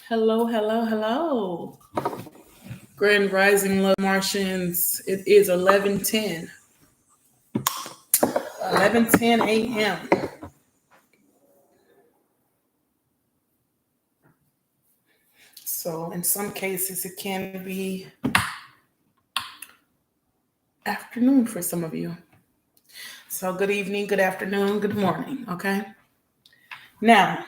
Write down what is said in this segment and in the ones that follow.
Hello, hello, hello. Grand Rising Love Martians. It is 11:10. 11:10 a.m. So in some cases it can be afternoon for some of you. So good evening, good afternoon, good morning, okay? Now,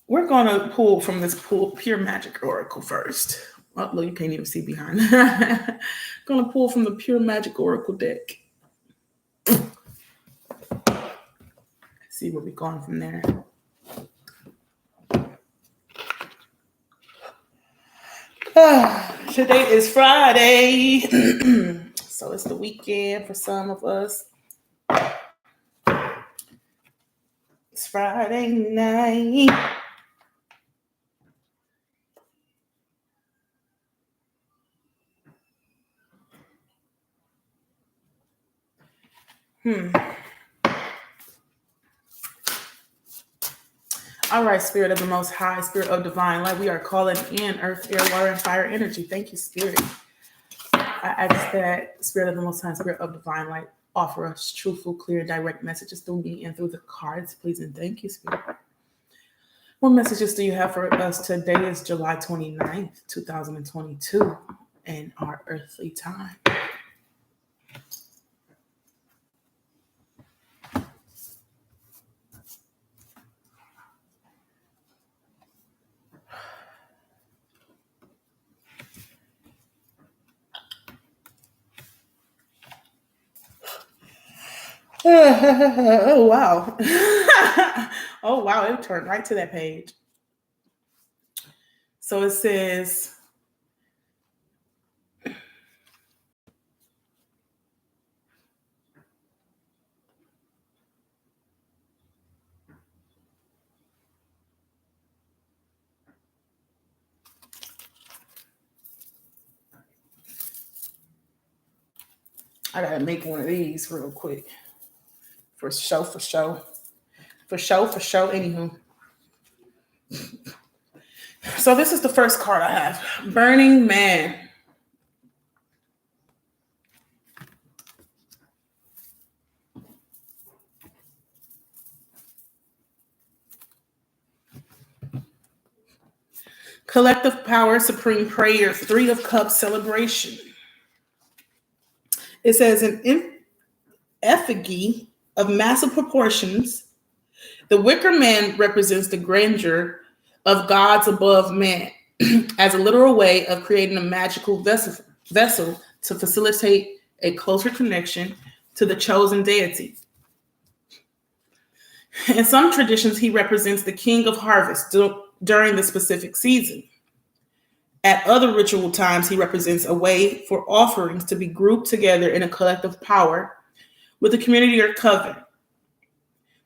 we're going to pull from this Pure Magic Oracle first. Oh, look, you can't even see behind. Going to pull from the Pure Magic Oracle deck. See where we're going from there. Today is Friday. So it's the weekend for some of us. It's Friday night. All right, Spirit of the Most High, Spirit of Divine Light, we are calling in Earth, Air, Water, and Fire energy. Thank you, Spirit. I ask that Spirit of the Most High, Spirit of Divine Light, offer us truthful, clear, direct messages through me and through the cards, please, and thank you, Spirit. What messages do you have for us? Today is July 29th, 2022, in our earthly time. Oh, wow. Oh, wow. It turned right to that page. So it says, I got to make one of these real quick. For show. Anywho. So this is the first card I have. Burning Man. Collective Power, Supreme Prayer, Three of Cups Celebration. It says an effigy of massive proportions. The wicker man represents the grandeur of gods above man as a literal way of creating a magical vessel to facilitate a closer connection to the chosen deity. In some traditions, he represents the king of harvest during the specific season. At other ritual times, he represents a way for offerings to be grouped together in a collective power with a community or coven.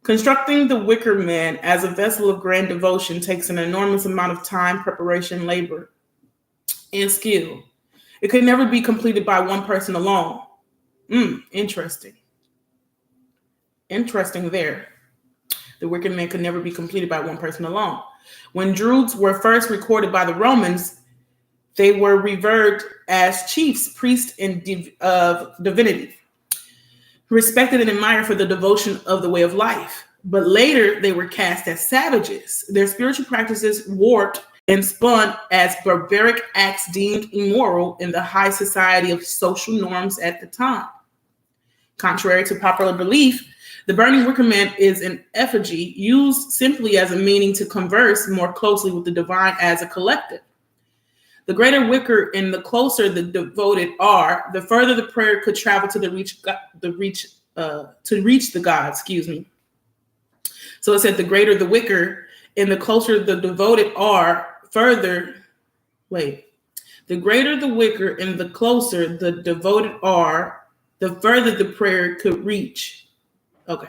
Constructing the wicker man as a vessel of grand devotion takes an enormous amount of time, preparation, labor, and skill. It could never be completed by one person alone. Interesting. Interesting there. The wicker man could never be completed by one person alone. When Druids were first recorded by the Romans, they were revered as chiefs, priests, and of divinity, respected and admired for the devotion of the way of life. But later, they were cast as savages. Their spiritual practices warped and spun as barbaric acts deemed immoral in the high society of social norms at the time. Contrary to popular belief, the burning wicker man is an effigy used simply as a meaning to converse more closely with the divine as a collective. The greater wicker and the closer the devoted are, the further the prayer could travel to reach the God. So it said the greater the wicker and the closer the devoted are, the greater the wicker and the closer the devoted are, the further the prayer could reach. Okay.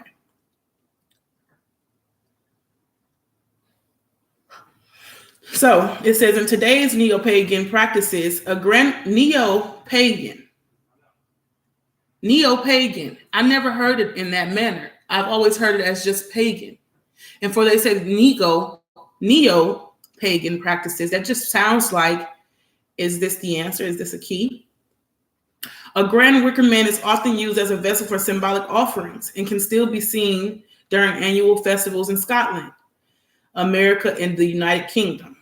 So it says in today's neo-pagan practices, neo-pagan. I never heard it in that manner. I've always heard it as just pagan. And for they say neo-pagan practices, that just sounds like, is this the answer? Is this a key? A grand wicker man is often used as a vessel for symbolic offerings and can still be seen during annual festivals in Scotland, America, and the United Kingdom.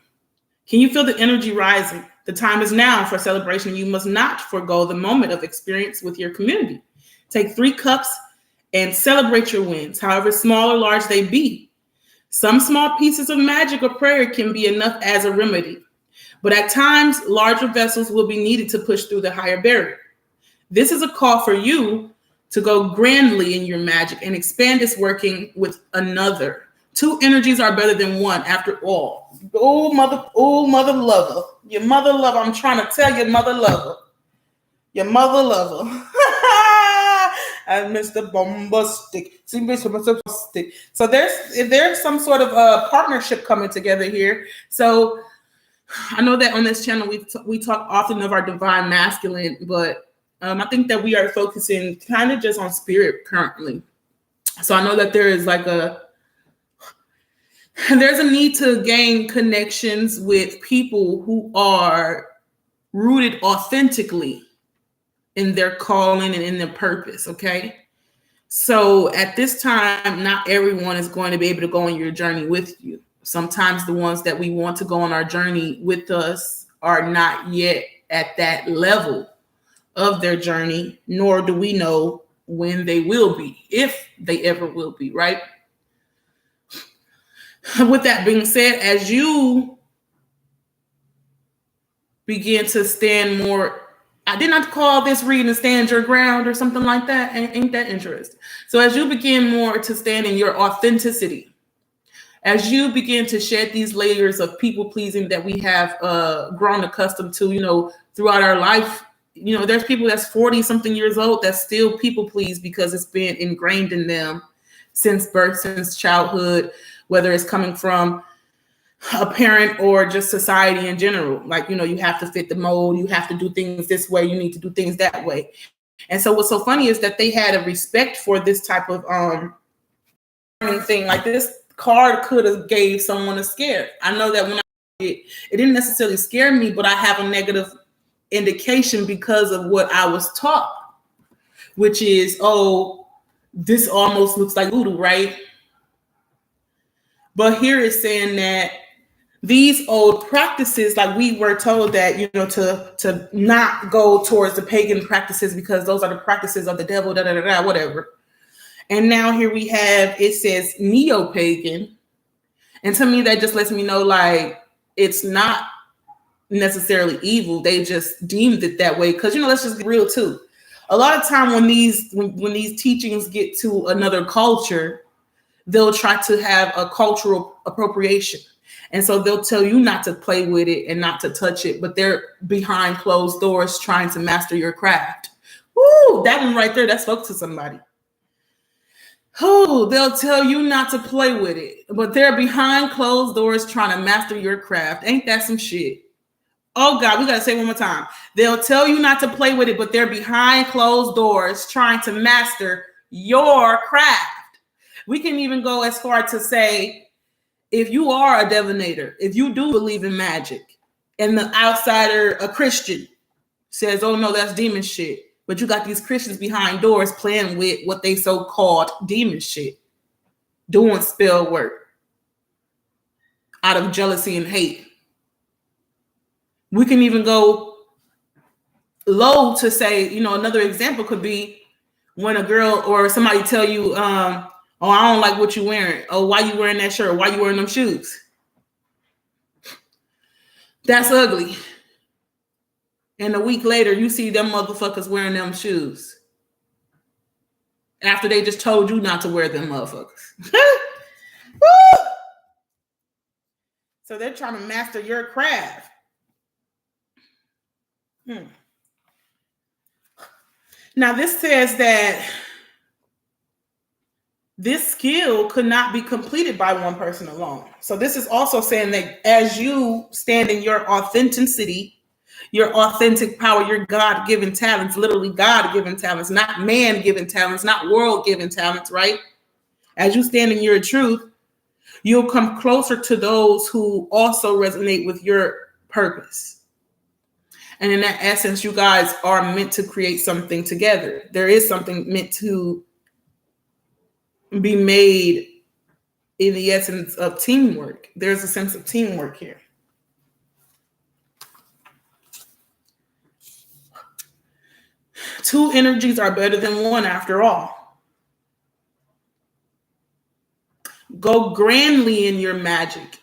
Can you feel the energy rising? The time is now for celebration. You must not forego the moment of experience with your community. Take 3 cups and celebrate your wins, however small or large they be. Some small pieces of magic or prayer can be enough as a remedy, but at times, larger vessels will be needed to push through the higher barrier. This is a call for you to go grandly in your magic and expand this working with another. 2 energies are better than 1 after all. Oh, mother lover. Your mother lover. I'm trying to tell you, mother lover. Your mother lover. And Mr. Bombastic. See, Mr. Bombastic. So there's some sort of partnership coming together here. So I know that on this channel, we talk often of our divine masculine, but I think that we are focusing kind of just on spirit currently. So I know that there is like there's a need to gain connections with people who are rooted authentically in their calling and in their purpose, okay? So at this time, not everyone is going to be able to go on your journey with you. Sometimes the ones that we want to go on our journey with us are not yet at that level of their journey, nor do we know when they will be, if they ever will be, right? With that being said, as you begin to stand more, I did not call this reading to stand your ground or something like that. Ain't that interesting? So as you begin more to stand in your authenticity, as you begin to shed these layers of people pleasing that we have grown accustomed to, throughout our life, there's people that's 40 something years old that still people please because it's been ingrained in them since birth, since childhood, whether it's coming from a parent or just society in general. Like, you have to fit the mold. You have to do things this way. You need to do things that way. And so what's so funny is that they had a respect for this type of thing. Like, this card could have gave someone a scare. I know that when it didn't necessarily scare me, but I have a negative indication because of what I was taught, which is, this almost looks like voodoo, right? But here it's saying that these old practices, like we were told that, to not go towards the pagan practices because those are the practices of the devil, whatever. And now here we have, it says neo-pagan. And to me, that just lets me know, like, it's not necessarily evil. They just deemed it that way. Because, let's just be real too. A lot of time when these teachings get to another culture, they'll try to have a cultural appropriation. And so they'll tell you not to play with it and not to touch it, but they're behind closed doors trying to master your craft. Woo, that one right there, that spoke to somebody. Oh, they'll tell you not to play with it, but they're behind closed doors trying to master your craft. Ain't that some shit? Oh God, we got to say it one more time. They'll tell you not to play with it, but they're behind closed doors trying to master your craft. We can even go as far to say, if you are a divinator, if you do believe in magic, and the outsider, a Christian, says, oh no, that's demon shit. But you got these Christians behind doors playing with what they so-called demon shit, doing spell work out of jealousy and hate. We can even go low to say, another example could be when a girl or somebody tell you, I don't like what you're wearing. Oh, why you wearing that shirt? Why you wearing them shoes? That's ugly. And a week later, you see them motherfuckers wearing them shoes after they just told you not to wear them motherfuckers. Woo! So they're trying to master your craft. Now, this says that this skill could not be completed by one person alone. So this is also saying that as you stand in your authenticity, your authentic power, your God-given talents, literally God-given talents, not man-given talents, not world-given talents, right? As you stand in your truth, You'll come closer to those who also resonate with your purpose. And in that essence, you guys are meant to create something together. There is something meant to be made in the essence of teamwork. There's a sense of teamwork here. Two energies are better than one after all. Go grandly in your magic.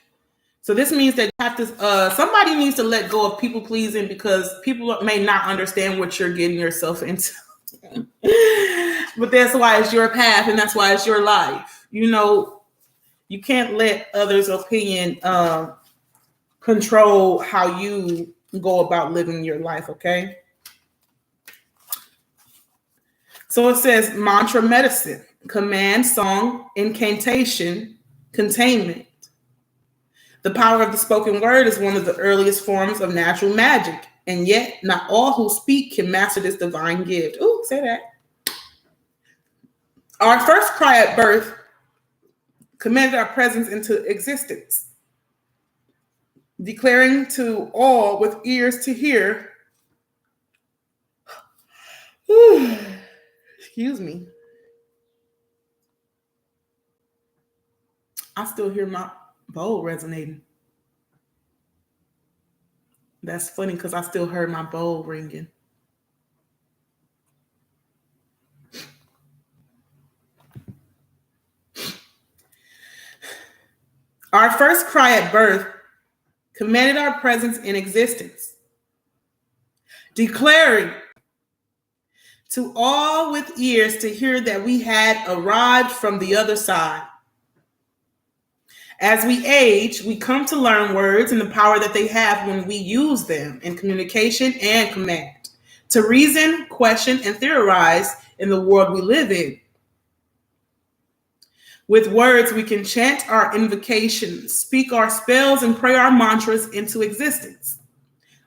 So this means that you have to, somebody needs to let go of people pleasing, because people may not understand what you're getting yourself into. But that's why it's your path, and that's why it's your life. You know, you can't let others' opinion control how you go about living your life, okay? So it says mantra medicine, command, song, incantation, containment. The power of the spoken word is one of the earliest forms of natural magic, and yet not all who speak can master this divine gift. Ooh, say that. Our first cry at birth commanded our presence into existence, declaring to all with ears to hear. Excuse me. I still hear my bowl resonating. That's funny because I still heard my bowl ringing. Our first cry at birth commanded our presence in existence, declaring to all with ears to hear that we had arrived from the other side. As we age, we come to learn words and the power that they have when we use them in communication and command, to reason, question, and theorize in the world we live in. With words, we can chant our invocations, speak our spells, and pray our mantras into existence.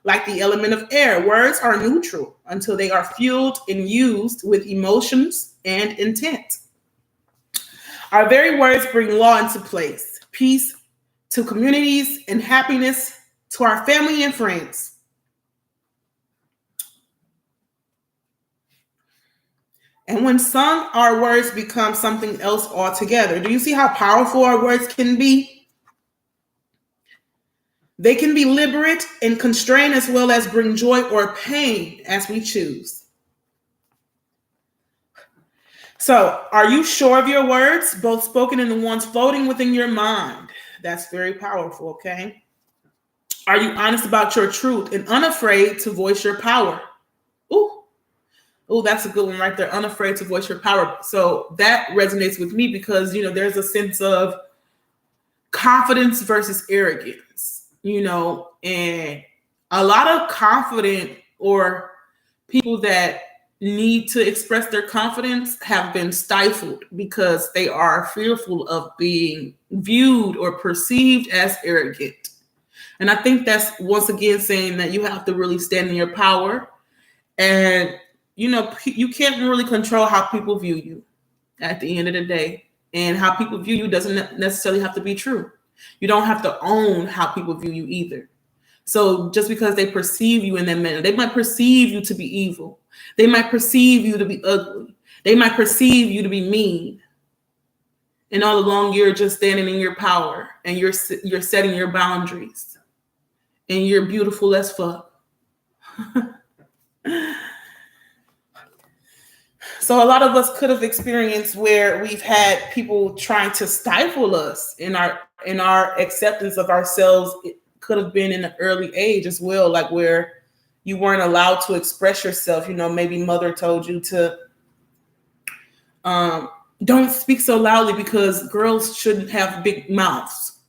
Like the element of air, words are neutral until they are fueled and used with emotions and intent. Our very words bring law into place, peace to communities, and happiness to our family and friends. And when sung, our words become something else altogether. Do you see how powerful our words can be? They can be liberate and constrain, as well as bring joy or pain as we choose. So, are you sure of your words, both spoken and the ones floating within your mind? That's very powerful, okay? Are you honest about your truth and unafraid to voice your power? Ooh, that's a good one right there. Unafraid to voice your power. So that resonates with me because, you know, there's a sense of confidence versus arrogance, you know, and a lot of confident or people that need to express their confidence have been stifled because they are fearful of being viewed or perceived as arrogant. And I think that's once again saying that you have to really stand in your power, and you know, you can't really control how people view you at the end of the day. And how people view you doesn't necessarily have to be true. You don't have to own how people view you either. So just because they perceive you in that manner, they might perceive you to be evil. They might perceive you to be ugly. They might perceive you to be mean. And all along, you're just standing in your power and you're setting your boundaries. And you're beautiful as fuck. So a lot of us could have experienced where we've had people trying to stifle us in our acceptance of ourselves. It could have been in an early age as well, like where you weren't allowed to express yourself. You know, maybe mother told you to don't speak so loudly because girls shouldn't have big mouths.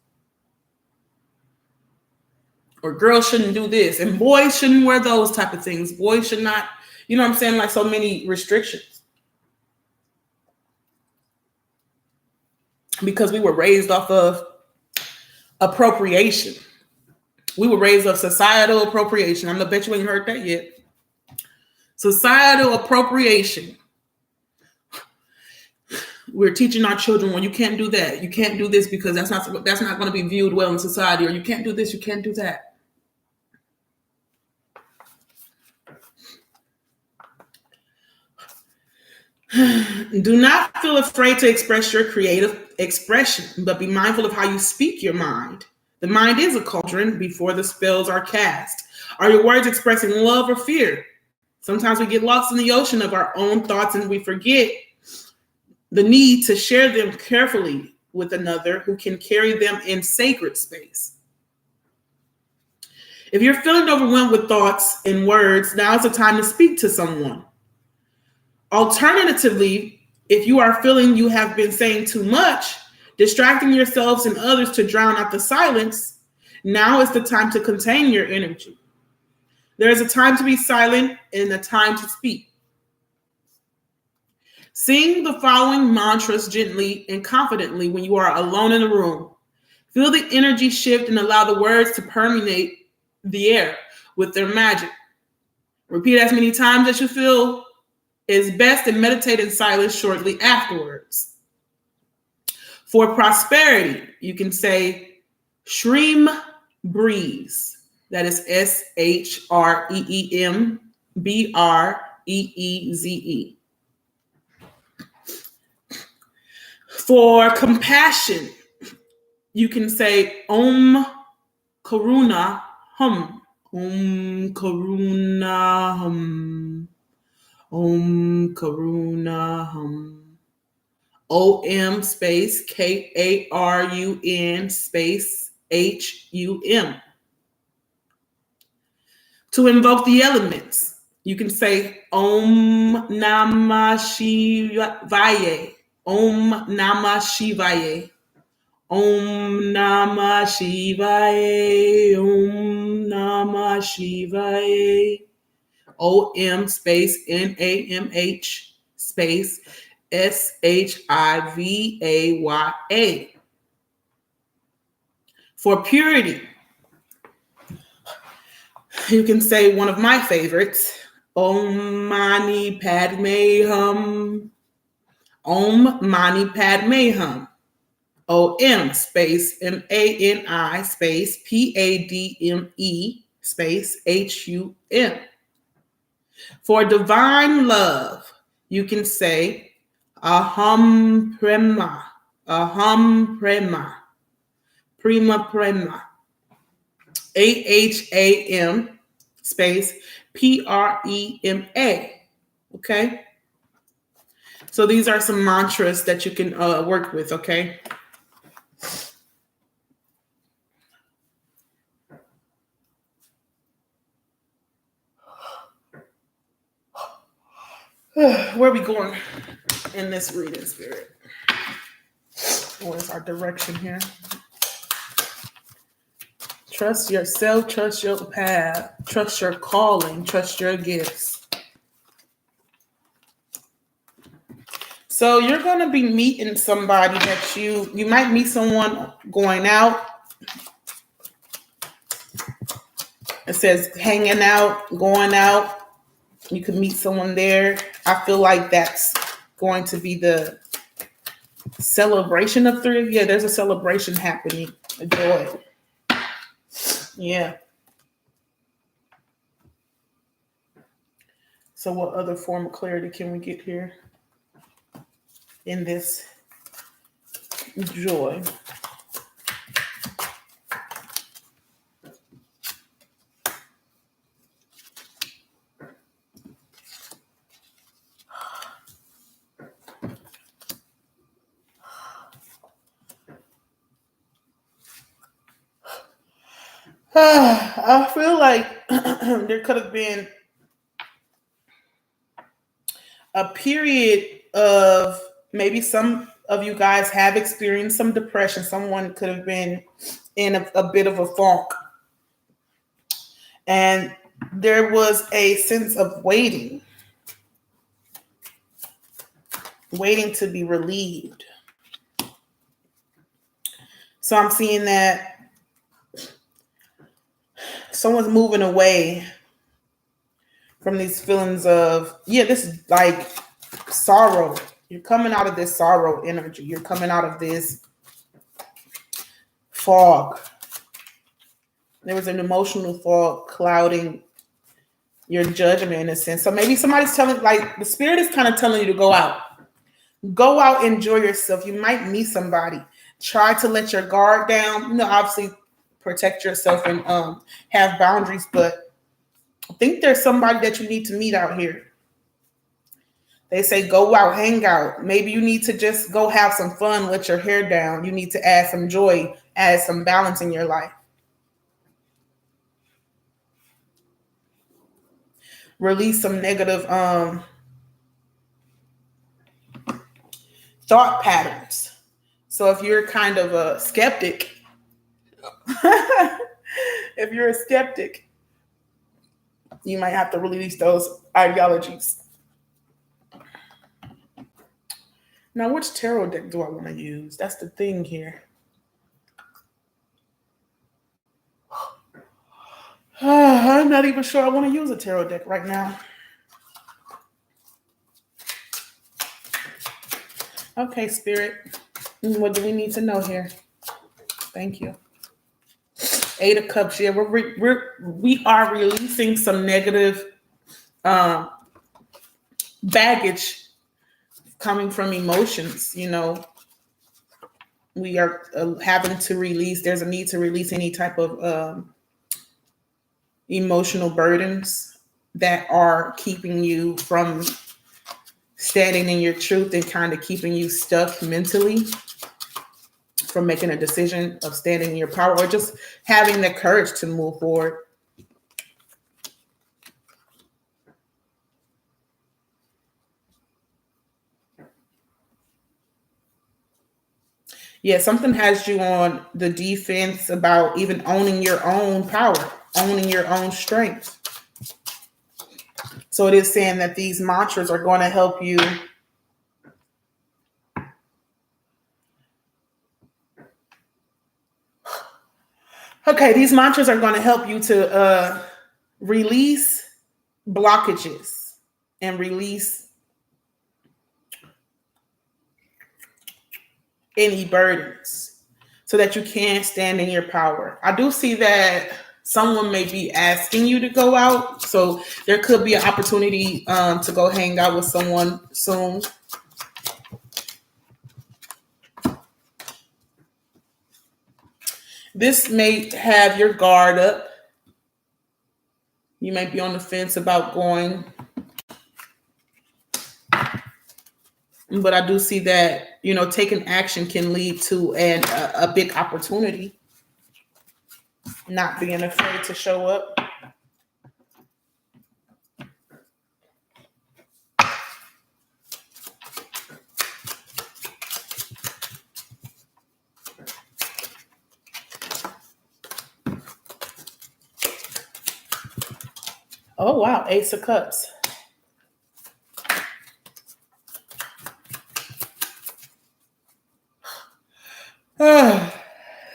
Or girls shouldn't do this. And boys shouldn't wear those type of things. Boys should not, you know what I'm saying? Like so many restrictions. Because we were raised off of appropriation. We were raised off societal appropriation. I'm gonna bet you ain't heard that yet. Societal appropriation. We're teaching our children, well, you can't do that. You can't do this because that's not going to be viewed well in society, or you can't do this, you can't do that. Do not feel afraid to express your creative expression, but be mindful of how you speak your mind. The mind is a cauldron before the spells are cast. Are your words expressing love or fear? Sometimes we get lost in the ocean of our own thoughts and we forget the need to share them carefully with another who can carry them in sacred space. If you're feeling overwhelmed with thoughts and words, now's the time to speak to someone. Alternatively, if you are feeling you have been saying too much, distracting yourselves and others to drown out the silence, now is the time to contain your energy. There is a time to be silent and a time to speak. Sing the following mantras gently and confidently when you are alone in a room. Feel the energy shift and allow the words to permeate the air with their magic. Repeat as many times as you feel is best, and meditate in silence shortly afterwards. For prosperity, you can say Shreem Breeze. That is SHREEMBREEZE. For compassion, you can say Om Karuna Hum. Om Karuna Hum. Om Karuna Hum. OM space KARUN space HUM. To invoke the elements, you can say Om Namah Shivaya. Om Namah Shivaya. Om Namah Shivaya. Om Namah Shivaya. OM space NAMH space SHIVAYA. For purity, you can say one of my favorites, Om Mani Padme Hum. Om Mani Padme Hum. OM space MANI space PADME space HUM. For divine love, you can say Ahem Prema. Ahem Prema. Prema Prema. AHAM space PREMA. Okay? So these are some mantras that you can work with, okay? Where are we going in this reading, Spirit? What is our direction here? Trust yourself, trust your path, trust your calling, trust your gifts. So you're going to be meeting somebody that you might meet someone going out. It says hanging out, going out. You could meet someone there. I feel like that's going to be the celebration of three. Yeah, there's a celebration happening. A joy. Yeah. So what other form of clarity can we get here in this joy? I feel like there could have been a period of maybe some of you guys have experienced some depression. Someone could have been in a bit of a funk. And there was a sense of waiting to be relieved. So I'm seeing that someone's moving away from these feelings of, this is like sorrow. You're coming out of this sorrow energy. You're coming out of this fog. There was an emotional fog clouding your judgment in a sense. So maybe somebody's telling, like the spirit is kind of telling you to go out. Go out, enjoy yourself. You might meet somebody. Try to let your guard down. You know, obviously protect yourself and have boundaries, but I think there's somebody that you need to meet out here. They say go out, hang out. Maybe you need to just go have some fun, let your hair down. You need to add some joy, add some balance in your life. Release some negative thought patterns. So if you're kind of a skeptic, you might have to release those ideologies. Now, which tarot deck do I want to use? That's the thing here. I'm not even sure I want to use a tarot deck right now. Okay, Spirit. What do we need to know here? Thank you. 8 of Cups. Yeah, we are releasing some negative baggage coming from emotions. You know, we are having to release. There's a need to release any type of emotional burdens that are keeping you from standing in your truth and kind of keeping you stuck mentally from making a decision of standing in your power or just having the courage to move forward. Yeah, something has you on the defense about even owning your own power, owning your own strength. So it is saying that these mantras are going to help you these mantras are going to help you to release blockages and release any burdens so that you can stand in your power. I do see that someone may be asking you to go out. So there could be an opportunity to go hang out with someone soon. This may have your guard up. You might be on the fence about going. But I do see that, you know, taking action can lead to a big opportunity. Not being afraid to show up. Oh, wow. Ace of Cups.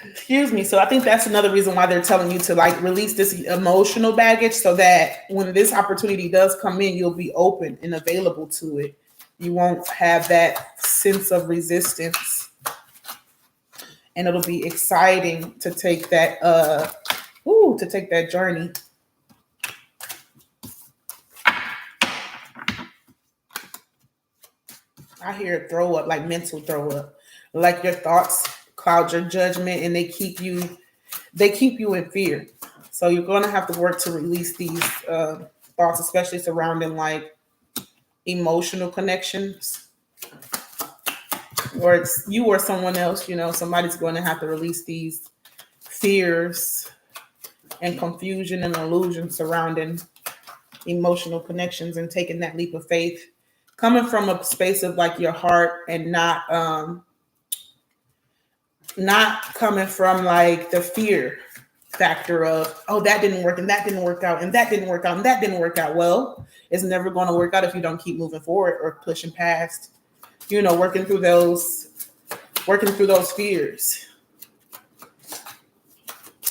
Excuse me. So I think that's another reason why they're telling you to like release this emotional baggage so that when this opportunity does come in, you'll be open and available to it. You won't have that sense of resistance. And it'll be exciting to take that journey. I hear throw up, like mental throw up, like your thoughts cloud your judgment and they keep you in fear. So you're going to have to work to release these thoughts, especially surrounding like emotional connections, or it's you or someone else, you know, somebody's going to have to release these fears and confusion and illusion surrounding emotional connections and taking that leap of faith, coming from a space of like your heart and not coming from like the fear factor of, oh, that didn't work and that didn't work out and that didn't work out and that didn't work out. Well, it's never going to work out if you don't keep moving forward or pushing past, you know, working through those fears.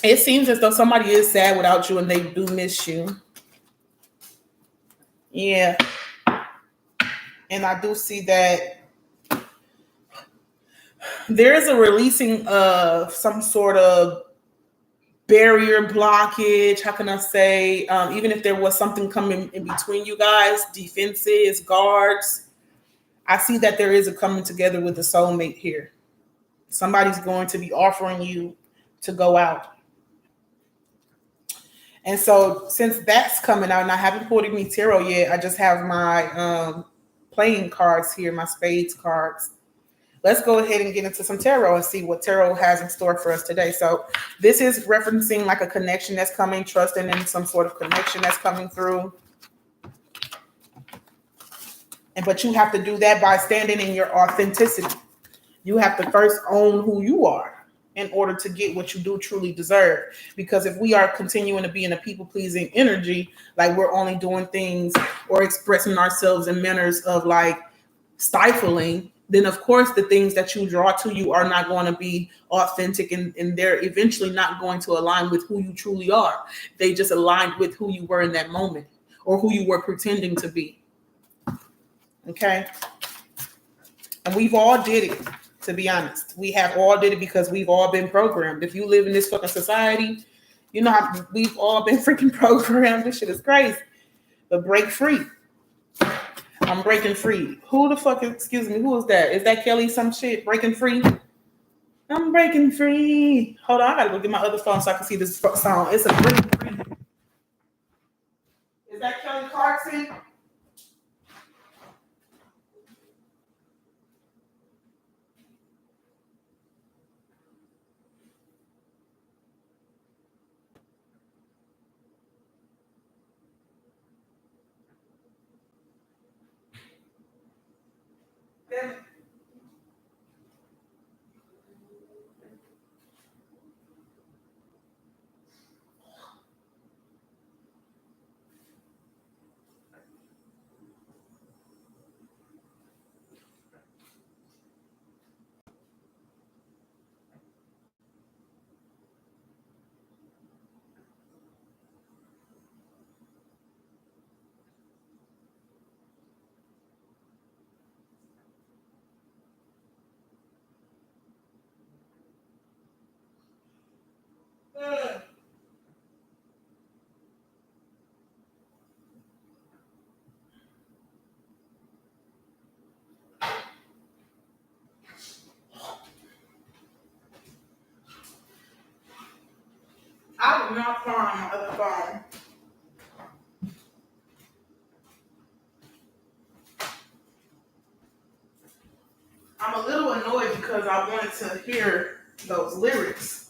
It seems as though somebody is sad without you and they do miss you. Yeah. And I do see that there is a releasing of some sort of barrier blockage. How can I say? Even if there was something coming in between you guys, defenses, guards, I see that there is a coming together with the soulmate here. Somebody's going to be offering you to go out. And so since that's coming out, and I haven't pulled any tarot yet, I just have my playing cards here, my spades cards. Let's go ahead and get into some tarot and see what tarot has in store for us today. So this is referencing like a connection that's coming, trusting in some sort of connection that's coming through. But you have to do that by standing in your authenticity. You have to first own who you are in order to get what you do truly deserve. Because if we are continuing to be in a people-pleasing energy, like we're only doing things or expressing ourselves in manners of like stifling, then of course the things that you draw to you are not going to be authentic, and they're eventually not going to align with who you truly are. They just aligned with who you were in that moment or who you were pretending to be. Okay? And we've all did it, to be honest. We have all did it because we've all been programmed. If you live in this fucking society, you know how we've all been freaking programmed. This shit is crazy. But break free. I'm breaking free. Who the fuck, excuse me, who is that? Is that Kelly some shit? Breaking free? I'm breaking free. Hold on, I gotta go get my other phone so I can see this song. It's a breaking free. Is that Kelly Clarkson? I would not find my other phone. I'm a little annoyed because I wanted to hear those lyrics.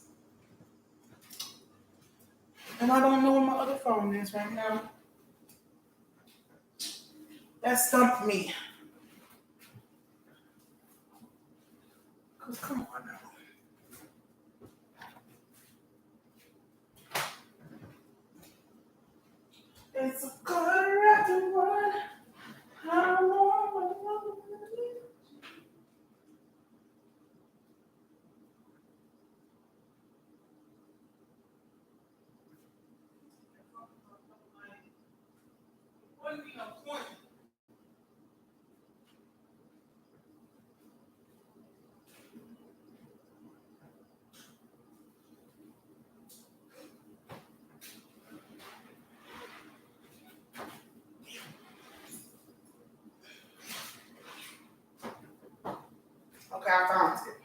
And I don't know where my other phone is right now. That stumped me. Because come on now. It's a quarter after one. How long? Wouldn't be no point. Okay, I found it.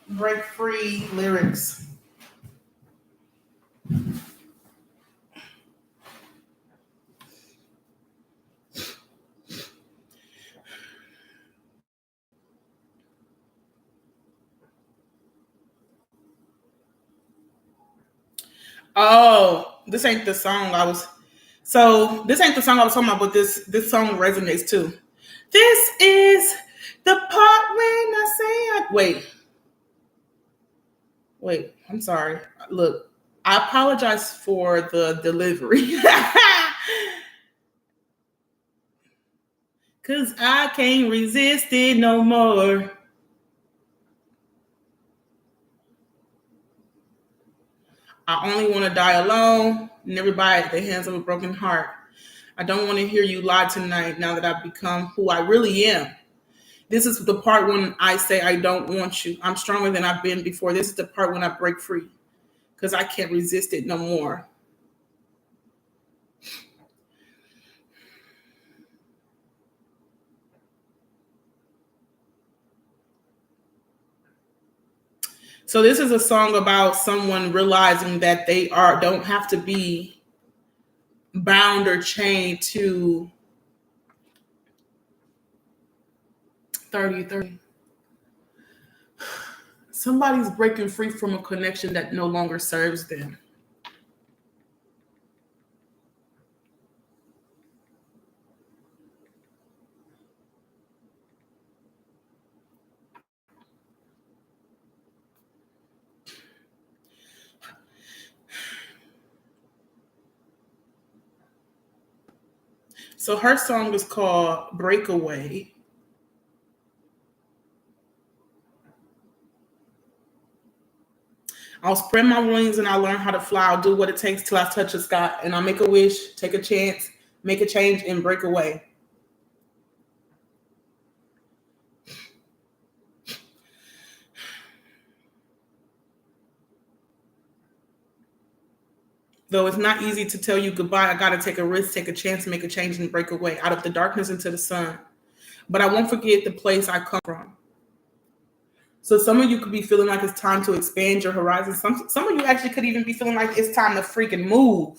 Break free lyrics. Oh, this ain't the song I was. So this ain't the song I was talking about, but this song resonates too. This is the part when I say wait, I'm sorry. Look, I apologize for the delivery. Cause I can't resist it no more. I only want to die alone, and everybody at the hands of a broken heart. I don't want to hear you lie tonight now that I've become who I really am. This is the part when I say I don't want you. I'm stronger than I've been before. This is the part when I break free because I can't resist it no more. So this is a song about someone realizing that they don't have to be bound or chained to 30. Somebody's breaking free from a connection that no longer serves them. So her song is called Breakaway. I'll spread my wings and I'll learn how to fly. I'll do what it takes till I touch the sky. And I'll make a wish, take a chance, make a change, and break away. Though it's not easy to tell you goodbye, I got to take a risk, take a chance, make a change, and break away out of the darkness into the sun. But I won't forget the place I come from. So some of you could be feeling like it's time to expand your horizons. Some of you actually could even be feeling like it's time to freaking move.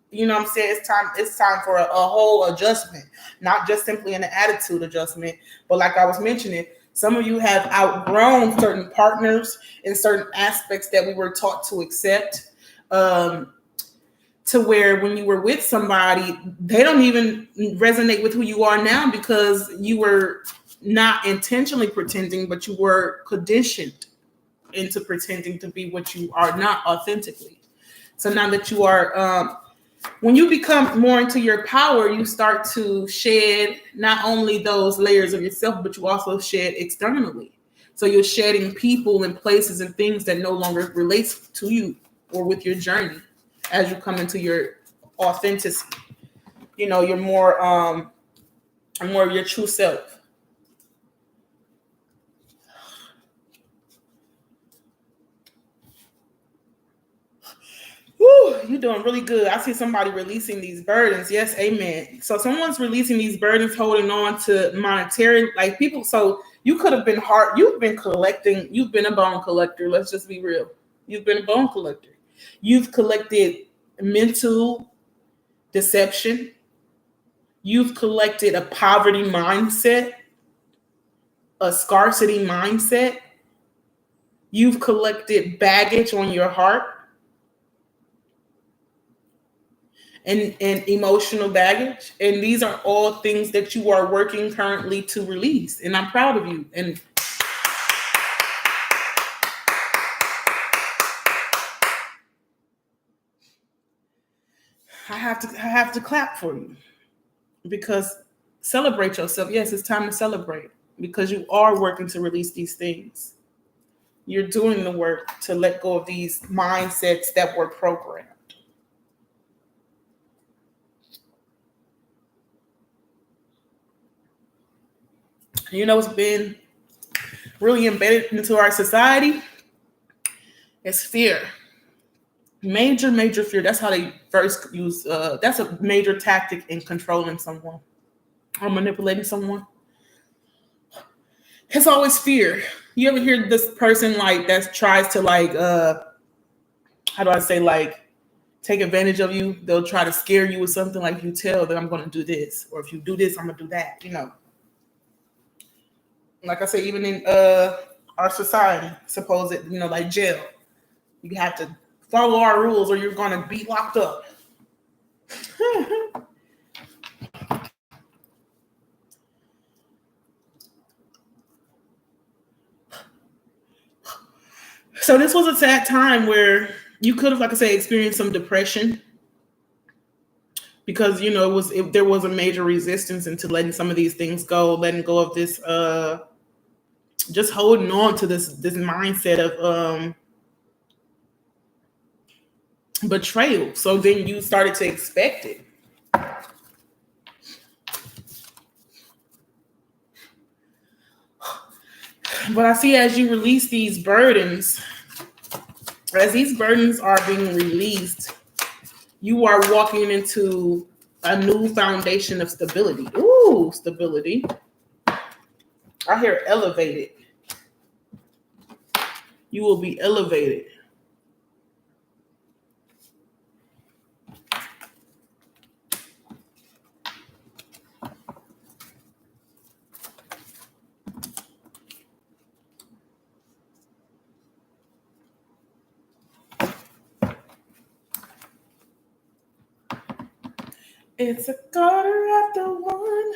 You know what I'm saying? It's time for a whole adjustment, not just simply an attitude adjustment. But like I was mentioning, some of you have outgrown certain partners and certain aspects that we were taught to accept. To where when you were with somebody, they don't even resonate with who you are now because you were not intentionally pretending, but you were conditioned into pretending to be what you are not authentically. So now that you are, when you become more into your power, you start to shed not only those layers of yourself, but you also shed externally. So you're shedding people and places and things that no longer relate to you or with your journey. As you come into your authenticity, you know, you're more of your true self. Woo, you're doing really good. I see somebody releasing these burdens. Yes, amen. So someone's releasing these burdens, holding on to monetary, like people. So you could have been hard. You've been collecting. You've been a bone collector. Let's just be real. You've been a bone collector. You've collected mental deception. You've collected a poverty mindset, a scarcity mindset. You've collected baggage on your heart and emotional baggage. And these are all things that you are working currently to release. And I'm proud of you. And I have to clap for you because celebrate yourself. Yes, it's time to celebrate because you are working to release these things. You're doing the work to let go of these mindsets that were programmed. You know, it's been really embedded into our society. It's fear. Major fear. That's how they first use, that's a major tactic in controlling someone or manipulating someone. It's always fear. You ever hear this person like that tries to like, how do I say, like take advantage of you? They'll try to scare you with something like you tell them I'm going to do this, or if you do this, I'm going to do that, you know. Like I say, even in our society, suppose it, you know, like jail, you have to follow our rules or you're going to be locked up. So this was a sad time where you could have, like I say, experienced some depression because, you know, there was a major resistance into letting some of these things go, letting go of this, just holding on to this mindset of betrayal. So then you started to expect it. But I see as you release these burdens, as these burdens are being released, you are walking into a new foundation of stability. Ooh, stability. I hear elevated. You will be elevated. It's 1:15.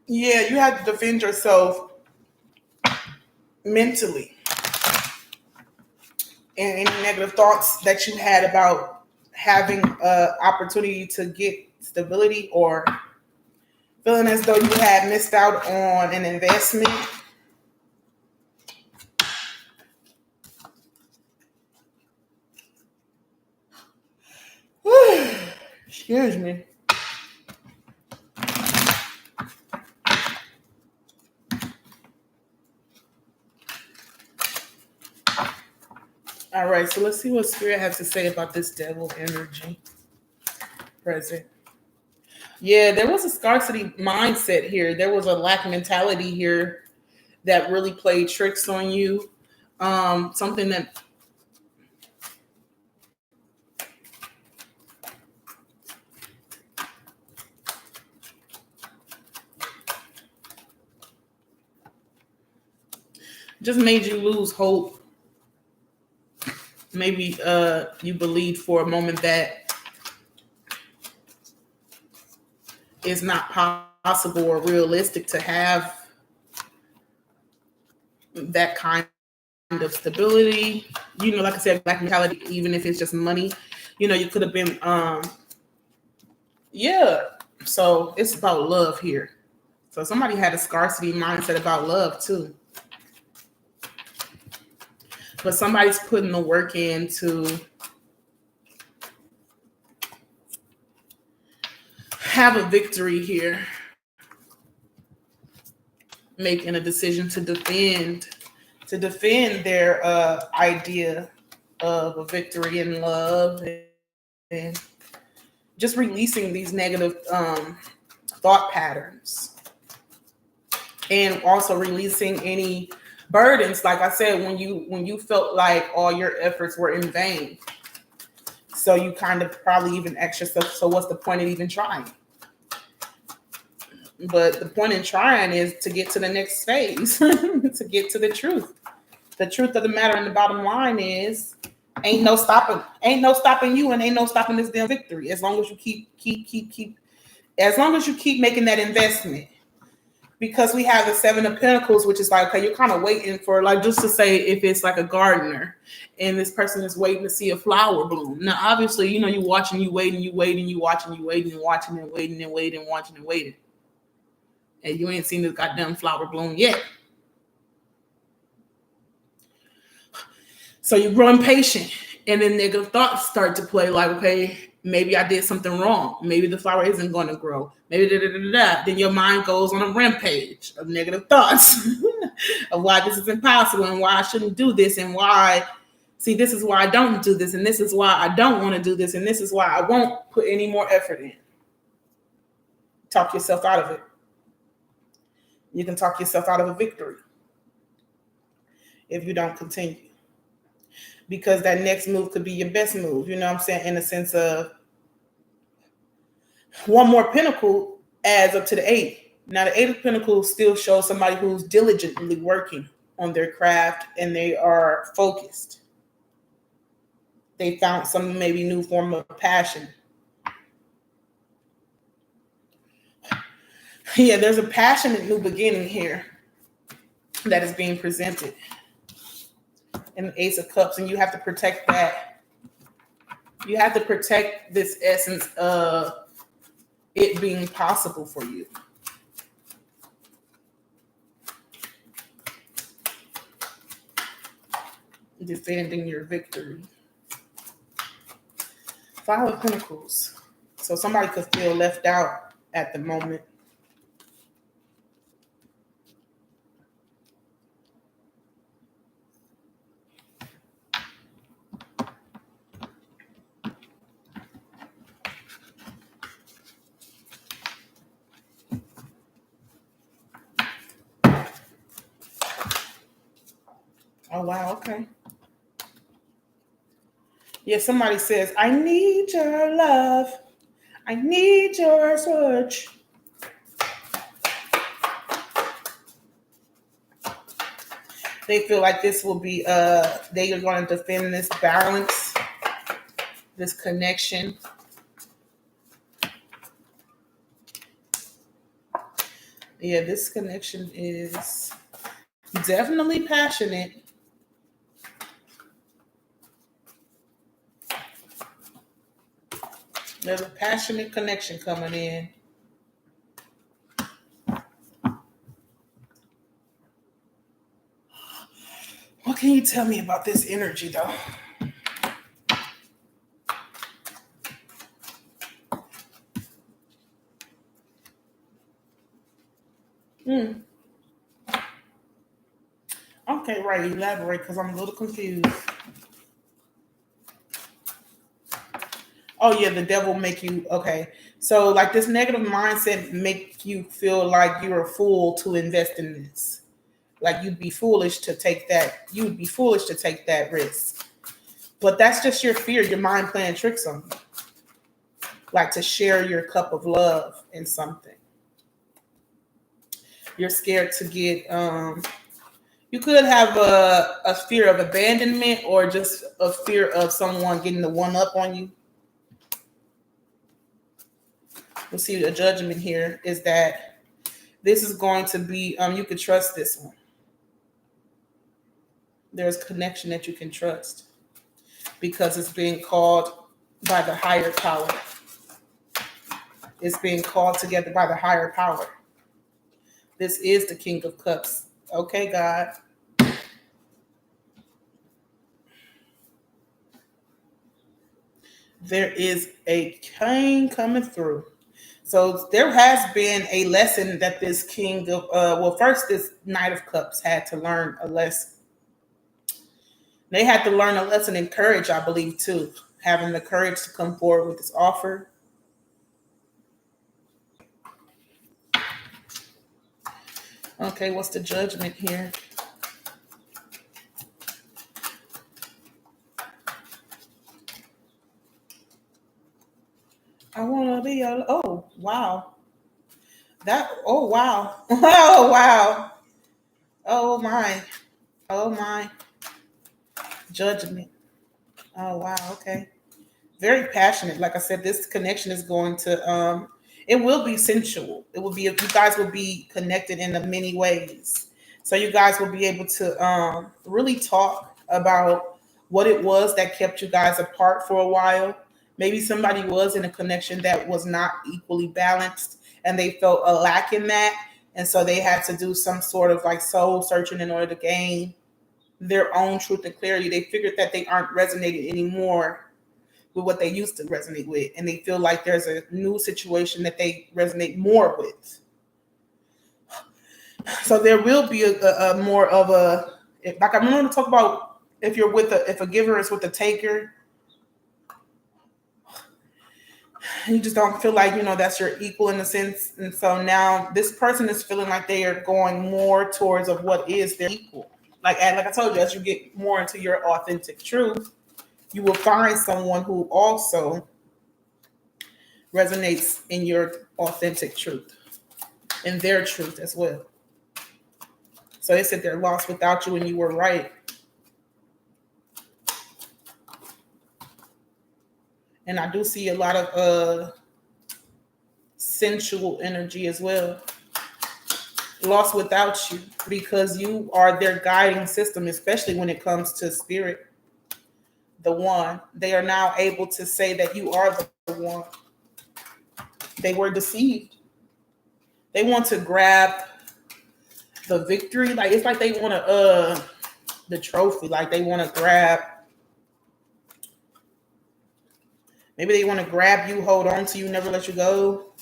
Yeah, you have to defend yourself mentally. And any negative thoughts that you had about having an opportunity to get stability or feeling as though you had missed out on an investment. Excuse me. All right, so let's see what Spirit has to say about this devil energy present. Yeah, there was a scarcity mindset here. There was a lack mentality here that really played tricks on you. Something that just made you lose hope. Maybe you believed for a moment that it's not possible or realistic to have that kind of stability. You know, like I said, black mentality, even if it's just money, you know, you could have been, yeah. So it's about love here. So somebody had a scarcity mindset about love too. But somebody's putting the work in to have a victory here. Making a decision to defend their idea of a victory in love, and just releasing these negative thought patterns, and also releasing any burdens. Like I said, when you felt like all your efforts were in vain, so you kind of probably even asked yourself, so what's the point of even trying? But the point in trying is to get to the next phase, to get to the truth. The truth of the matter and the bottom line is ain't no stopping you, and ain't no stopping this damn victory. As long as you keep as long as you keep making that investment. Because we have the 7 of Pentacles, which is like, okay, you're kind of waiting for, like, just to say if it's like a gardener and this person is waiting to see a flower bloom. Now, obviously, you know, you watching, you waiting, you waiting, you watching, you waiting, and watching and waiting and waiting, watching and waiting. And you ain't seen this goddamn flower bloom yet. So you're growing patient, and then negative thoughts start to play like, okay, maybe I did something wrong. Maybe the flower isn't going to grow. Maybe da-da-da-da-da. Then your mind goes on a rampage of negative thoughts of why this is impossible and why I shouldn't do this and why, see, this is why I don't do this and this is why I don't want to do this and this is why I won't put any more effort in. Talk yourself out of it. You can talk yourself out of a victory if you don't continue. Because that next move could be your best move, you know what I'm saying? In the sense of one more pentacle adds up to the 8. Now the 8 of Pentacles still shows somebody who's diligently working on their craft and they are focused. They found some maybe new form of passion. Yeah, there's a passionate new beginning here that is being presented. And the Ace of Cups, and you have to protect that. You have to protect this essence of it being possible for you. Defending your victory. Five of Pentacles. So somebody could feel left out at the moment. Oh, wow. Okay. Yeah, somebody says, I need your love. I need your touch. They feel like this will be, they are going to defend this balance, this connection. Yeah, this connection is definitely passionate. There's a passionate connection coming in. What can you tell me about this energy, though? Okay, right. Elaborate, because I'm a little confused. Oh, yeah, the devil make you... Okay. So, like, this negative mindset make you feel like you're a fool to invest in this. Like, you'd be foolish to take that. You'd be foolish to take that risk. But that's just your fear, your mind playing tricks on you. Like, to share your cup of love in something. You're scared to get... you could have a fear of abandonment or just a fear of someone getting the one up on you. We'll see a judgment here is that this is going to be, you can trust this one. There's connection that you can trust because it's being called by the higher power. It's being called together by the higher power. This is the King of Cups. Okay, God. There is a king coming through. So there has been a lesson that this King of, first this Knight of Cups had to learn a lesson. They had to learn a lesson in courage, I believe, too. Having the courage to come forward with this offer. Okay, what's the judgment here? I want to be a... Oh, wow. Oh, wow. Oh, wow. Oh, my. Oh, my. Judgment. Oh, wow. Okay. Very passionate. Like I said, this connection is going to, it will be sensual. It will be, you guys will be connected in many ways. So you guys will be able to really talk about what it was that kept you guys apart for a while. Maybe somebody was in a connection that was not equally balanced and they felt a lack in that. And so they had to do some sort of like soul searching in order to gain their own truth and clarity. They figured that they aren't resonating anymore with what they used to resonate with. And they feel like there's a new situation that they resonate more with. So there will be a more of a, like I'm going to talk about if you're with if a giver is with a taker, you just don't feel like, that's your equal in a sense. And so now this person is feeling like they are going more towards of what is their equal. Like I told you, as you get more into your authentic truth, you will find someone who also resonates in your authentic truth, in their truth as well. So they said they're lost without you and you were right. And I do see a lot of sensual energy as well. Lost without you because you are their guiding system, especially when it comes to spirit. The one. They are now able to say that you are the one. They were deceived. They want to grab the victory. Like it's like they want to the trophy. Like they want to grab Maybe they want to grab you, hold on to you, never let you go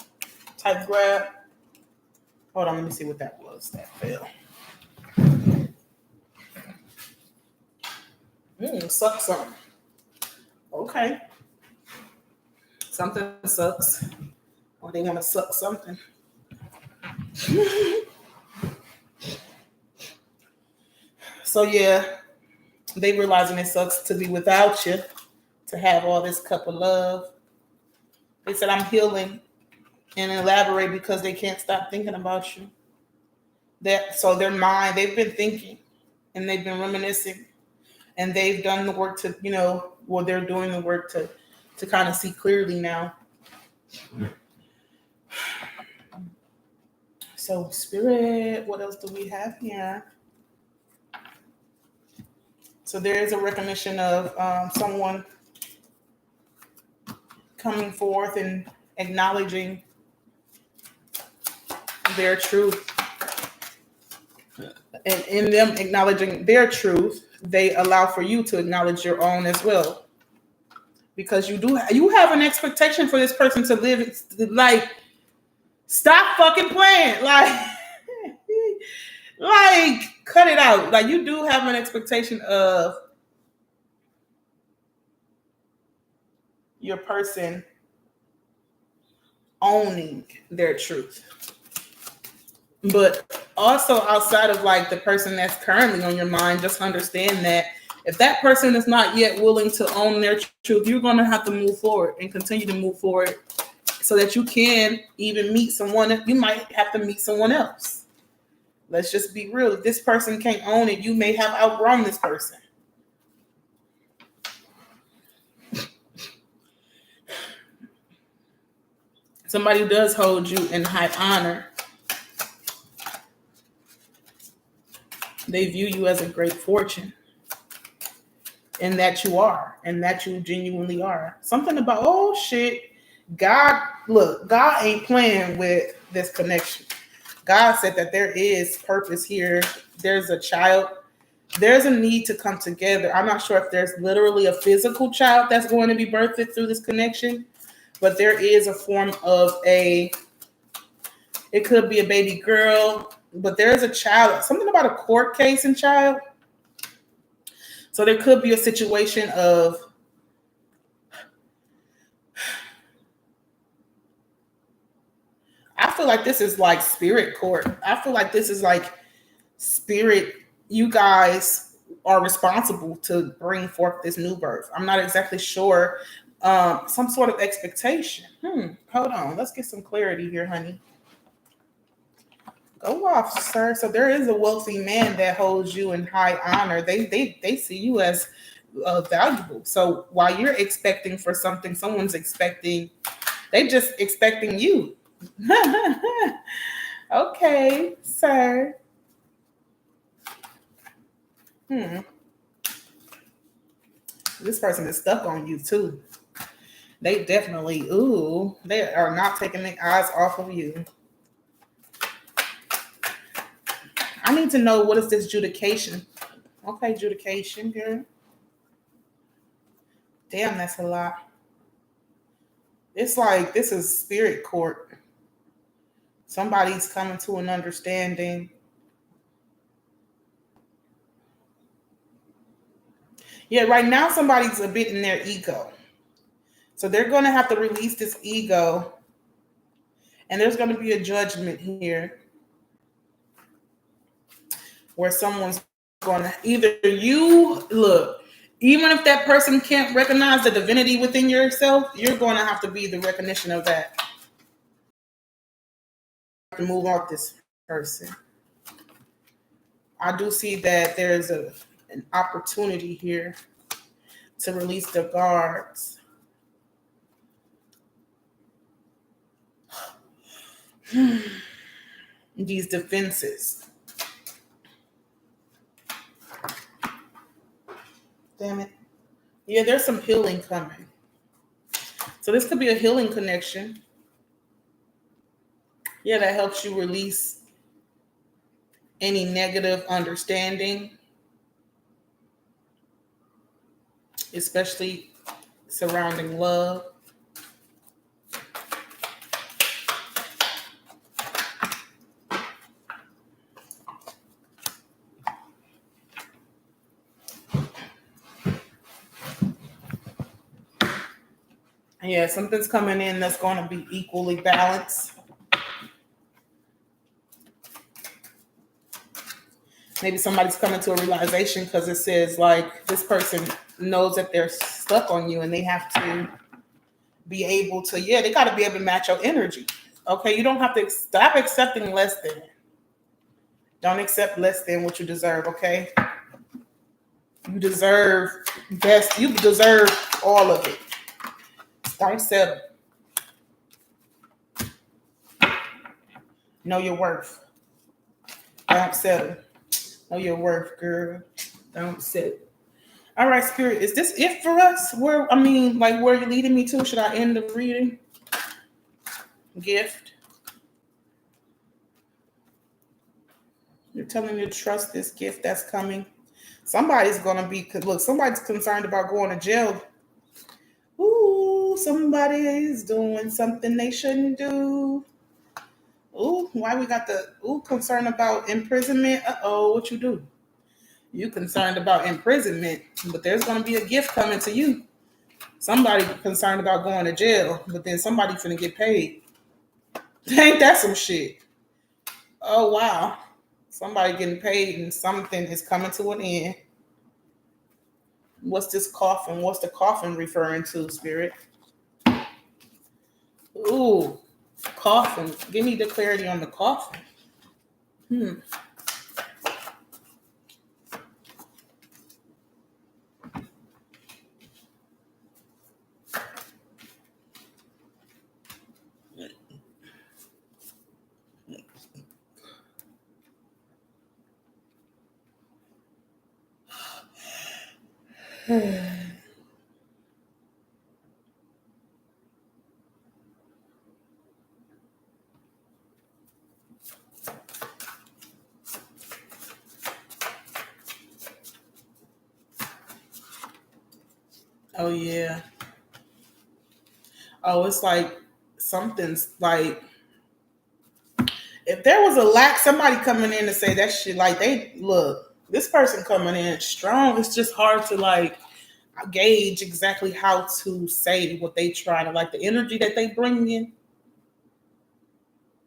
type grab. Hold on, let me see what that was. That fell. Suck something. Okay. Something sucks. Or they want to suck something. So yeah, they realizing it sucks to be without you, to have all this cup of love. They said, I'm healing, and elaborate because they can't stop thinking about you. So their mind, they've been thinking and they've been reminiscing, and they've done the work to, they're doing the work to kind of see clearly now. So spirit, what else do we have here? So there is a recognition of someone coming forth and acknowledging their truth. And in them acknowledging their truth, they allow for you to acknowledge your own as well. Because you have an expectation for this person to live. It's like, stop fucking playing. Like cut it out. Like, you do have an expectation of your person owning their truth. But also outside of like the person that's currently on your mind, just understand that if that person is not yet willing to own their truth, you're going to have to move forward and continue to move forward so that you can even meet someone. You might have to meet someone else. Let's just be real. If this person can't own it, you may have outgrown this person. Somebody does hold you in high honor. They view you as a great fortune, and that you are, and that you genuinely are. Something about, oh shit, God ain't playing with this connection. God said that there is purpose here. There's a child. There's a need to come together. I'm not sure if there's literally a physical child that's going to be birthed through this connection, but there is a form of it could be a baby girl, but there is a child, something about a court case and child. So there could be a situation of I feel like this is like spirit court. I feel like this is like spirit. You guys are responsible to bring forth this new birth. I'm not exactly sure. Some sort of expectation. Hold on. Let's get some clarity here, honey. Go off, sir. So there is a wealthy man that holds you in high honor. They see you as valuable. So while you're expecting for something, someone's expecting. They just expecting you. Okay, sir. This person is stuck on you too. They definitely, they are not taking their eyes off of you. I need to know, what is this judication? Okay, judication, girl. Damn, that's a lot. It's like this is spirit court. Somebody's coming to an understanding. Yeah, right now somebody's a bit in their ego. So they're going to have to release this ego. And there's going to be a judgment here where someone's going to even if that person can't recognize the divinity within yourself, you're going to have to be the recognition of that. To move off this person. I do see that there's an opportunity here to release the guards. These defenses. Damn it. Yeah, there's some healing coming. So this could be a healing connection. Yeah, that helps you release any negative understanding, especially surrounding love. Yeah, something's coming in that's going to be equally balanced. Maybe somebody's coming to a realization because it says like this person knows that they're stuck on you and they have to be able to, they got to be able to match your energy. Okay, you don't have to stop accepting less than. Don't accept less than what you deserve, okay? You deserve best. You deserve all of it. Don't settle. Know your worth. Don't settle. Know your worth, girl. Don't settle. All right, Spirit, is this it for us? Where you're leading me to? Should I end the reading? Gift. You're telling me to trust this gift that's coming. Somebody's going to be, look, somebody's concerned about going to jail. Ooh, somebody is doing something they shouldn't do. Ooh, why we got the, concern about imprisonment? Uh-oh, what you do? You concerned about imprisonment, but there's going to be a gift coming to you. Somebody concerned about going to jail, but then somebody's going to get paid. Ain't that some shit? Oh, wow. Somebody getting paid and something is coming to an end. What's this coffin? What's the coffin referring to, Spirit? Ooh, coffin. Give me the clarity on the coffin. Oh, yeah. Oh, it's like something's like, if there was a lack, somebody coming in to say that shit, like this person coming in strong. It's just hard to like gauge exactly how to say what they try to, like the energy that they bring in.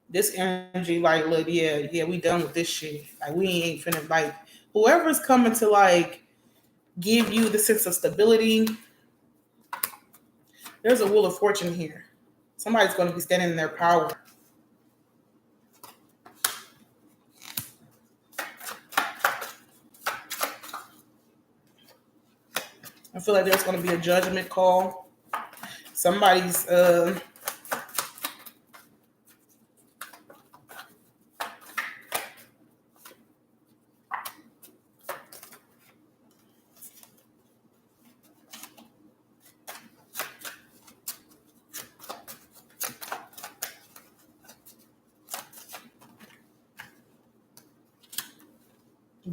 This energy, like, look, yeah, we done with this shit. Like, we ain't finna, like, whoever's coming to like give you the sense of stability. There's a wheel of fortune here. Somebody's going to be standing in their power. I feel like there's going to be a judgment call. Somebody's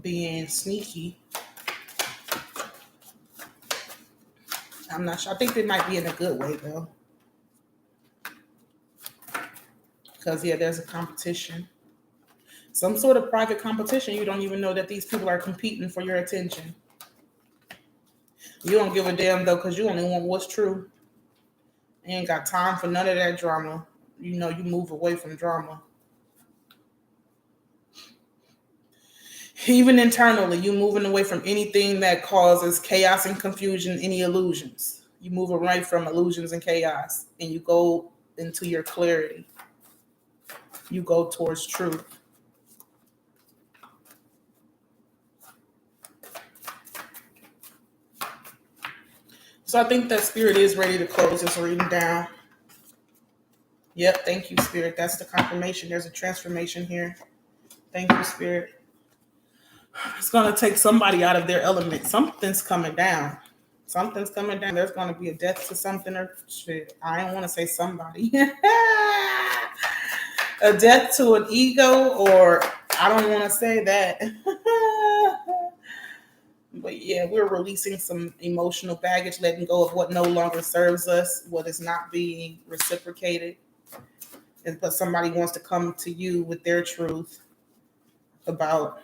being sneaky. I'm not sure. I think they might be in a good way, though. Because, there's a competition. Some sort of private competition. You don't even know that these people are competing for your attention. You don't give a damn, though, because you only want what's true. You ain't got time for none of that drama. You know, you move away from drama. Even internally, you moving away from anything that causes chaos and confusion, any illusions. You move away from illusions and chaos, and you go into your clarity. You go towards truth. So I think that Spirit is ready to close this reading down. Yep, thank you, Spirit. That's the confirmation. There's a transformation here. Thank you, Spirit. It's going to take somebody out of their element. Something's coming down. Something's coming down. There's going to be a death to something or shit. I don't want to say somebody. A death to an ego, or I don't want to say that. But yeah, we're releasing some emotional baggage, letting go of what no longer serves us, what is not being reciprocated. But somebody wants to come to you with their truth about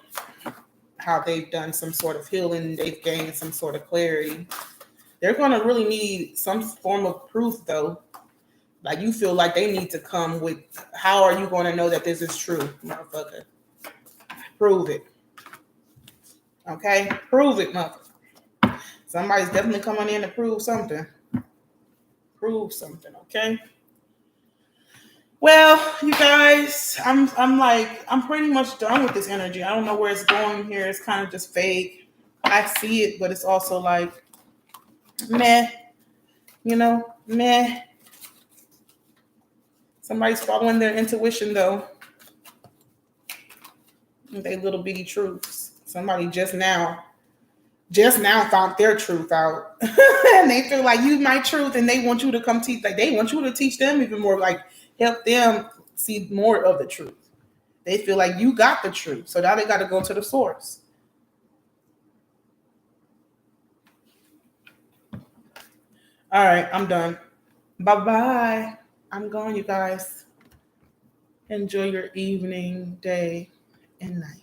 how they've done some sort of healing, they've gained some sort of clarity. They're going to really need some form of proof, though. Like, you feel like they need to come with, how are you going to know that this is true, motherfucker? Prove it. Okay? Prove it, motherfucker. Somebody's definitely coming in to prove something. Prove something, okay? Well, you guys, I'm pretty much done with this energy. I don't know where it's going here. It's kind of just fake. I see it, but it's also like, meh. You know, meh. Somebody's following their intuition, though. They little bitty truths. Somebody just now found their truth out. And they feel like you my truth, and they want you to come teach. Like, they want you to teach them even more, like help them see more of the truth. They feel like you got the truth. So now they got to go to the source. All right, I'm done. Bye-bye. I'm gone, you guys. Enjoy your evening, day, and night.